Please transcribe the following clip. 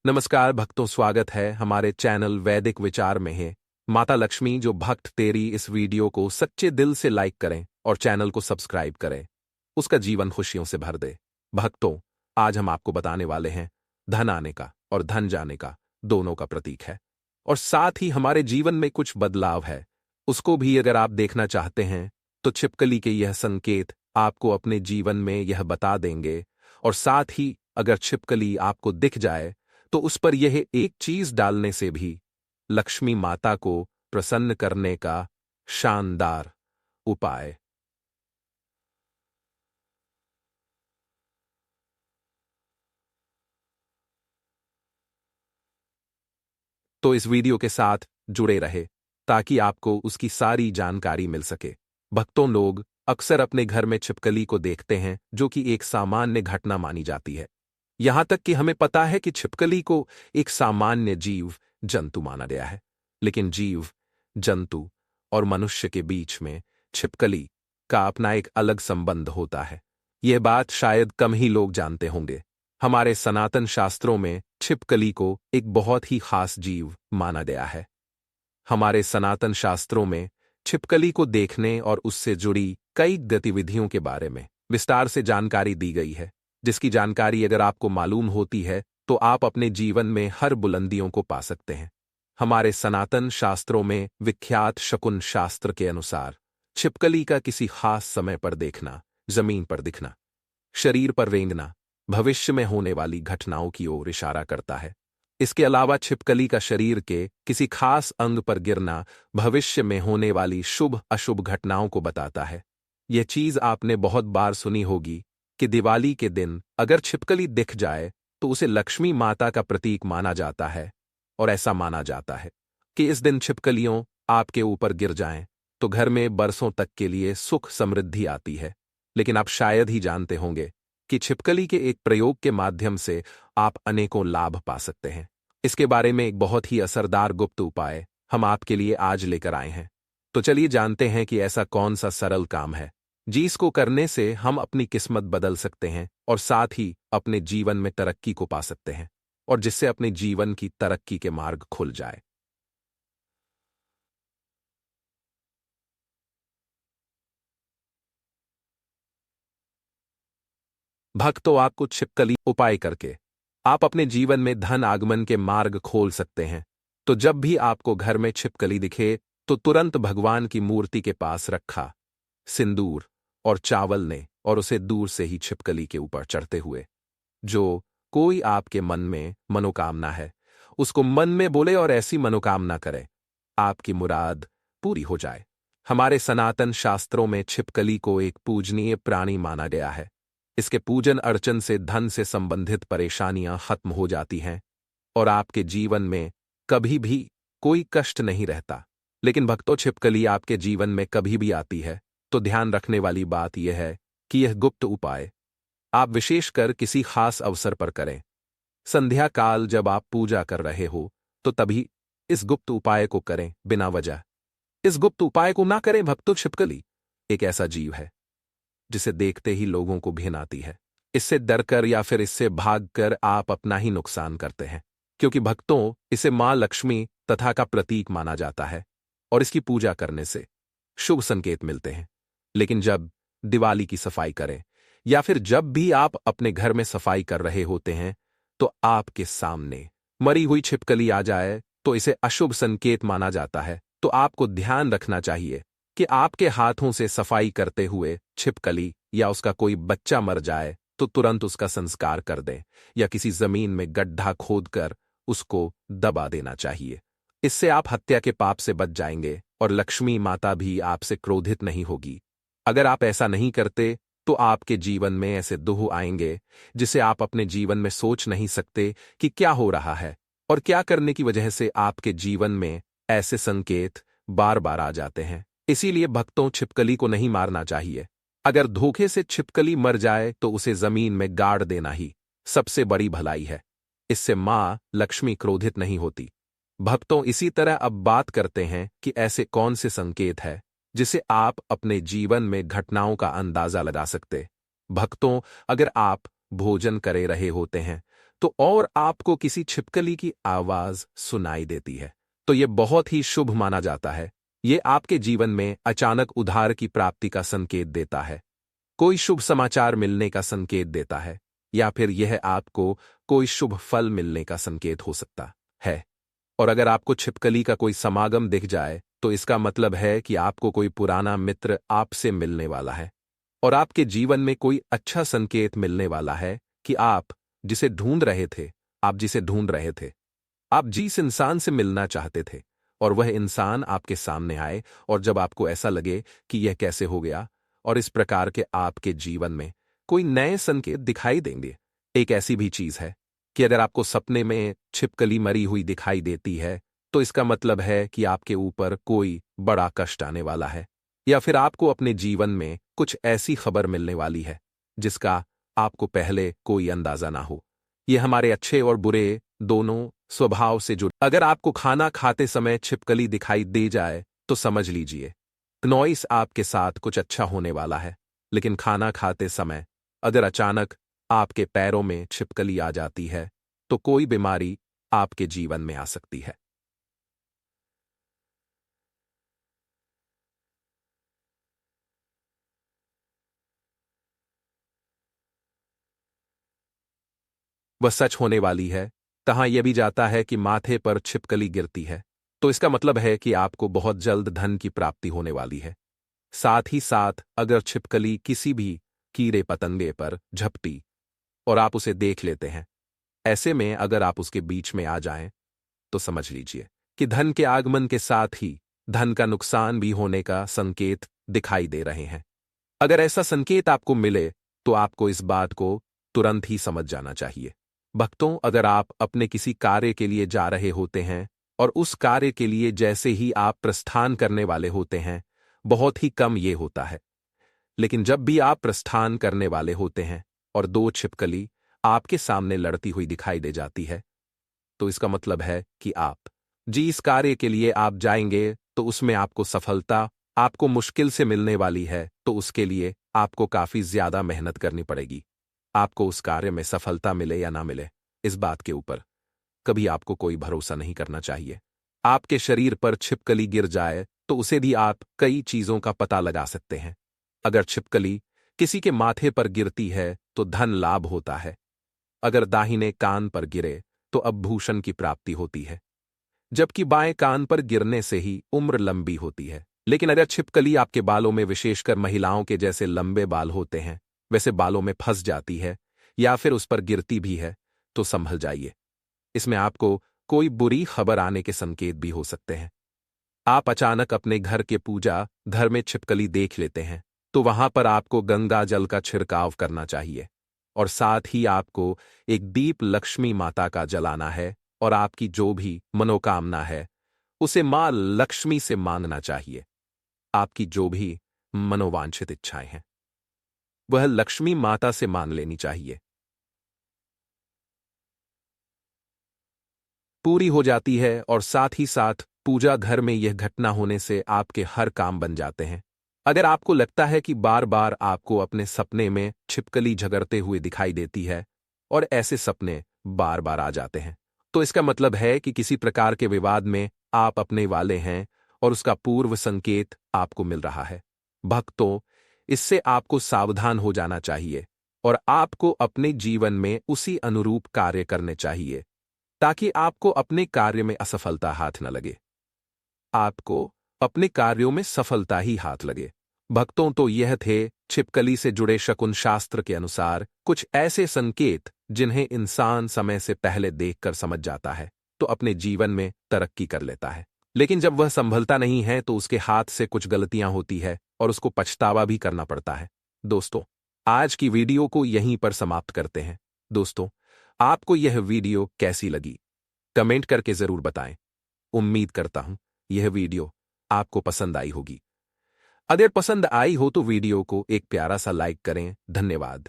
नमस्कार भक्तों, स्वागत है हमारे चैनल वैदिक विचार में है। माता लक्ष्मी जो भक्त तेरी इस वीडियो को सच्चे दिल से लाइक करें और चैनल को सब्सक्राइब करें, उसका जीवन खुशियों से भर दे। भक्तों, आज हम आपको बताने वाले हैं धन आने का और धन जाने का दोनों का प्रतीक है, और साथ ही हमारे जीवन में कुछ बदलाव है, उसको भी अगर आप देखना चाहते हैं तो छिपकली के यह संकेत आपको अपने जीवन में यह बता देंगे। और साथ ही अगर छिपकली आपको दिख जाए तो उस पर यह एक चीज डालने से भी लक्ष्मी माता को प्रसन्न करने का शानदार उपाय। तो इस वीडियो के साथ जुड़े रहे ताकि आपको उसकी सारी जानकारी मिल सके। भक्तों, लोग अक्सर अपने घर में छिपकली को देखते हैं, जो कि एक सामान्य घटना मानी जाती है। यहां तक कि हमें पता है कि छिपकली को एक सामान्य जीव जंतु माना गया है, लेकिन जीव जंतु और मनुष्य के बीच में छिपकली का अपना एक अलग संबंध होता है। यह बात शायद कम ही लोग जानते होंगे। हमारे सनातन शास्त्रों में छिपकली को एक बहुत ही खास जीव माना गया है। हमारे सनातन शास्त्रों में छिपकली को देखने और उससे जुड़ी कई गतिविधियों के बारे में विस्तार से जानकारी दी गई है, जिसकी जानकारी अगर आपको मालूम होती है तो आप अपने जीवन में हर बुलंदियों को पा सकते हैं। हमारे सनातन शास्त्रों में विख्यात शकुन शास्त्र के अनुसार छिपकली का किसी खास समय पर देखना, जमीन पर दिखना, शरीर पर रेंगना भविष्य में होने वाली घटनाओं की ओर इशारा करता है। इसके अलावा छिपकली का शरीर के किसी खास अंग पर गिरना भविष्य में होने वाली शुभ अशुभ घटनाओं को बताता है। यह चीज आपने बहुत बार सुनी होगी कि दिवाली के दिन अगर छिपकली दिख जाए तो उसे लक्ष्मी माता का प्रतीक माना जाता है, और ऐसा माना जाता है कि इस दिन छिपकलियों आपके ऊपर गिर जाएं तो घर में बरसों तक के लिए सुख समृद्धि आती है। लेकिन आप शायद ही जानते होंगे कि छिपकली के एक प्रयोग के माध्यम से आप अनेकों लाभ पा सकते हैं। इसके बारे में एक बहुत ही असरदार गुप्त उपाय हम आपके लिए आज लेकर आए हैं। तो चलिए जानते हैं कि ऐसा कौन सा सरल काम है जिसको करने से हम अपनी किस्मत बदल सकते हैं और साथ ही अपने जीवन में तरक्की को पा सकते हैं, और जिससे अपने जीवन की तरक्की के मार्ग खुल जाए। भक्तों, आपको छिपकली उपाय करके आप अपने जीवन में धन आगमन के मार्ग खोल सकते हैं। तो जब भी आपको घर में छिपकली दिखे तो तुरंत भगवान की मूर्ति के पास रखा सिंदूर और चावल ने और उसे दूर से ही छिपकली के ऊपर चढ़ते हुए जो कोई आपके मन में मनोकामना है उसको मन में बोले और ऐसी मनोकामना करे आपकी मुराद पूरी हो जाए। हमारे सनातन शास्त्रों में छिपकली को एक पूजनीय प्राणी माना गया है। इसके पूजन अर्चन से धन से संबंधित परेशानियां खत्म हो जाती हैं और आपके जीवन में कभी भी कोई कष्ट नहीं रहता। लेकिन भक्तों, छिपकली आपके जीवन में कभी भी आती है तो ध्यान रखने वाली बात यह है कि यह गुप्त उपाय आप विशेषकर किसी खास अवसर पर करें। संध्या काल जब आप पूजा कर रहे हो तो तभी इस गुप्त उपाय को करें, बिना वजह इस गुप्त उपाय को ना करें। भक्तों, छिपकली एक ऐसा जीव है जिसे देखते ही लोगों को घिन आती है। इससे डरकर या फिर इससे भागकर आप अपना ही नुकसान करते हैं, क्योंकि भक्तों, इसे मां लक्ष्मी तथा का प्रतीक माना जाता है और इसकी पूजा करने से शुभ संकेत मिलते हैं। लेकिन जब दिवाली की सफाई करें या फिर जब भी आप अपने घर में सफाई कर रहे होते हैं तो आपके सामने मरी हुई छिपकली आ जाए तो इसे अशुभ संकेत माना जाता है। तो आपको ध्यान रखना चाहिए कि आपके हाथों से सफाई करते हुए छिपकली या उसका कोई बच्चा मर जाए तो तुरंत उसका संस्कार कर दें या किसी जमीन में गड्ढा खोदकर उसको दबा देना चाहिए। इससे आप हत्या के पाप से बच जाएंगे और लक्ष्मी माता भी आपसे क्रोधित नहीं होगी। अगर आप ऐसा नहीं करते तो आपके जीवन में ऐसे दुख आएंगे जिसे आप अपने जीवन में सोच नहीं सकते कि क्या हो रहा है और क्या करने की वजह से आपके जीवन में ऐसे संकेत बार बार आ जाते हैं। इसीलिए भक्तों, छिपकली को नहीं मारना चाहिए। अगर धोखे से छिपकली मर जाए तो उसे जमीन में गाड़ देना ही सबसे बड़ी भलाई है। इससे मां लक्ष्मी क्रोधित नहीं होती। भक्तों, इसी तरह अब बात करते हैं कि ऐसे कौन से संकेत है जिसे आप अपने जीवन में घटनाओं का अंदाजा लगा सकते। भक्तों, अगर आप भोजन करे रहे होते हैं तो और आपको किसी छिपकली की आवाज सुनाई देती है, तो यह बहुत ही शुभ माना जाता है। ये आपके जीवन में अचानक उधार की प्राप्ति का संकेत देता है, कोई शुभ समाचार मिलने का संकेत देता है, या फिर यह आपको कोई शुभ फल मिलने का संकेत हो सकता है। और अगर आपको छिपकली का कोई समागम दिख जाए, तो इसका मतलब है कि आपको कोई पुराना मित्र आपसे मिलने वाला है और आपके जीवन में कोई अच्छा संकेत मिलने वाला है कि आप जिसे ढूंढ रहे थे, आप जिसे ढूंढ रहे थे, आप जिस इंसान से मिलना चाहते थे, और वह इंसान आपके सामने आए। और जब आपको ऐसा लगे कि यह कैसे हो गया, और इस प्रकार के आपके जीवन में कोई नए संकेत दिखाई देंगे। एक ऐसी भी चीज है कि अगर आपको सपने में छिपकली मरी हुई दिखाई देती है, तो इसका मतलब है कि आपके ऊपर कोई बड़ा कष्ट आने वाला है, या फिर आपको अपने जीवन में कुछ ऐसी खबर मिलने वाली है जिसका आपको पहले कोई अंदाजा ना हो। यह हमारे अच्छे और बुरे दोनों स्वभाव से जुड़। अगर आपको खाना खाते समय छिपकली दिखाई दे जाए, तो समझ लीजिए नॉइस आपके साथ कुछ अच्छा होने वाला है। लेकिन खाना खाते समय अगर अचानक आपके पैरों में छिपकली आ जाती है, तो कोई बीमारी आपके जीवन में आ सकती है। वह सच होने वाली है। तहां यह भी जाता है कि माथे पर छिपकली गिरती है, तो इसका मतलब है कि आपको बहुत जल्द धन की प्राप्ति होने वाली है। साथ ही साथ अगर छिपकली किसी भी कीड़े पतंगे पर झपटी और आप उसे देख लेते हैं, ऐसे में अगर आप उसके बीच में आ जाएं, तो समझ लीजिए कि धन के आगमन के साथ ही धन का नुकसान भी होने का संकेत दिखाई दे रहे हैं। अगर ऐसा संकेत आपको मिले, तो आपको इस बात को तुरंत ही समझ जाना चाहिए। भक्तों, अगर आप अपने किसी कार्य के लिए जा रहे होते हैं और उस कार्य के लिए जैसे ही आप प्रस्थान करने वाले होते हैं, बहुत ही कम ये होता है, लेकिन जब भी आप प्रस्थान करने वाले होते हैं और दो छिपकली आपके सामने लड़ती हुई दिखाई दे जाती है, तो इसका मतलब है कि आप जिस कार्य के लिए आप जाएंगे, तो उसमें आपको सफलता आपको मुश्किल से मिलने वाली है। तो उसके लिए आपको काफी ज्यादा मेहनत करनी पड़ेगी। आपको उस कार्य में सफलता मिले या ना मिले, इस बात के ऊपर कभी आपको कोई भरोसा नहीं करना चाहिए। आपके शरीर पर छिपकली गिर जाए, तो उसे भी आप कई चीजों का पता लगा सकते हैं। अगर छिपकली किसी के माथे पर गिरती है, तो धन लाभ होता है। अगर दाहिने कान पर गिरे, तो आभूषण की प्राप्ति होती है, जबकि बाएं कान पर गिरने से ही उम्र लंबी होती है। लेकिन अगर छिपकली आपके बालों में, विशेषकर महिलाओं के जैसे लंबे बाल होते हैं, वैसे बालों में फंस जाती है, या फिर उस पर गिरती भी है, तो संभल जाइए। इसमें आपको कोई बुरी खबर आने के संकेत भी हो सकते हैं। आप अचानक अपने घर के पूजा घर में छिपकली देख लेते हैं, तो वहां पर आपको गंगा जल का छिड़काव करना चाहिए, और साथ ही आपको एक दीप लक्ष्मी माता का जलाना है, और आपकी जो भी मनोकामना है उसे मां लक्ष्मी से मांगना चाहिए। आपकी जो भी मनोवांछित इच्छाएं हैं, वह लक्ष्मी माता से मान लेनी चाहिए, पूरी हो जाती है। और साथ ही साथ पूजा घर में यह घटना होने से आपके हर काम बन जाते हैं। अगर आपको लगता है कि बार बार आपको अपने सपने में छिपकली झगड़ते हुए दिखाई देती है, और ऐसे सपने बार बार आ जाते हैं, तो इसका मतलब है कि किसी प्रकार के विवाद में आप अपने वाले हैं, और उसका पूर्व संकेत आपको मिल रहा है। भक्तों, इससे आपको सावधान हो जाना चाहिए, और आपको अपने जीवन में उसी अनुरूप कार्य करने चाहिए, ताकि आपको अपने कार्य में असफलता हाथ न लगे, आपको अपने कार्यों में सफलता ही हाथ लगे। भक्तों, तो यह थे छिपकली से जुड़े शकुन शास्त्र के अनुसार कुछ ऐसे संकेत जिन्हें इंसान समय से पहले देखकर समझ जाता है, तो अपने जीवन में तरक्की कर लेता है। लेकिन जब वह संभलता नहीं है, तो उसके हाथ से कुछ गलतियां होती है, और उसको पछतावा भी करना पड़ता है। दोस्तों, आज की वीडियो को यहीं पर समाप्त करते हैं। दोस्तों, आपको यह वीडियो कैसी लगी, कमेंट करके जरूर बताएं। उम्मीद करता हूं यह वीडियो आपको पसंद आई होगी। अगर पसंद आई हो, तो वीडियो को एक प्यारा सा लाइक करें। धन्यवाद।